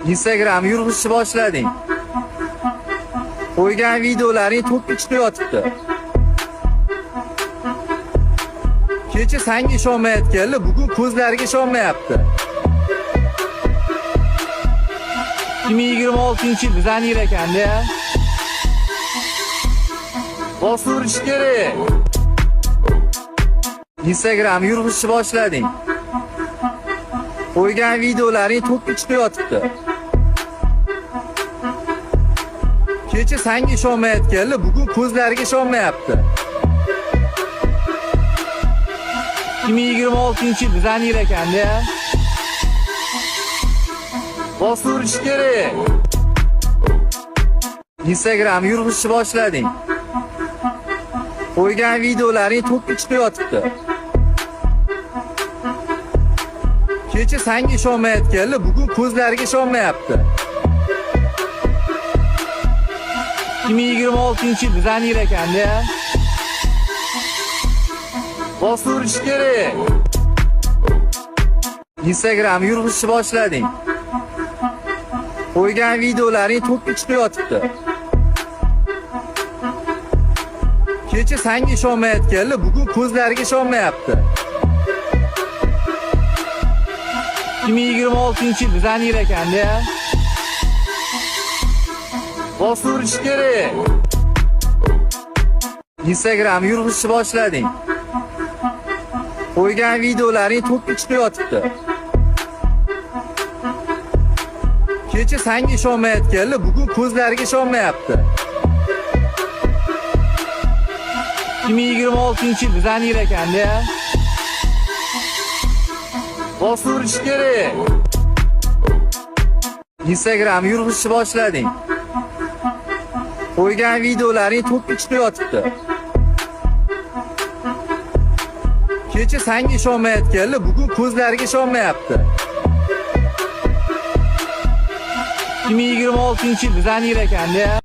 Instagram yurg'izishni boshlading. Qo'ygan videolaring to'p ichida yotibdi. Kecha senga ishonmayotganlar bugun ko'zlariga ishonmayapti. 2026-yil bizani yil ekanda. Bosirish kerak. Instagram yurg'izishni boshlading. Qo'ygan videolaring to'p ichida yotibdi. Kecha senga ishonmayotganlar bugun ko'zlariga ishonmayapti. 2026-yil bizani yil ekanda. Bosirish kerak. Instagram yurg'izishni boshlading. Qo'ygan videolaring to'p ichida yotibdi. Kecha senga ishonmayotganlar bugun ko'zlariga ishonmayapti. 2026-yil bizani yil ekanda. Bosirish kerak. Instagram yurg'izishni boshlading. Qo'ygan videolaring to'p ichida yotibdi. Kecha senga ishonmayotganlar bugun ko'zlariga ishonmayapti. 2026-yil bizani yil ekanda. Bosirish kerak. Instagram yurg'izishni boshlading. Qo'ygan videolaring to'p ichida yotibdi. Kecha senga ishonmayotganlar bugun ko'zlariga ishonmayapti. 2026-yil bizani yil ekanda. Bosirish kerak. Instagram yurg'izishni boshlading. Qo'ygan videolaring to'p ichida yotibdi. Kecha senga ishonmayotganlar bugun ko'zlariga ishonmayapti. 2026-yil bizani yil ekanda.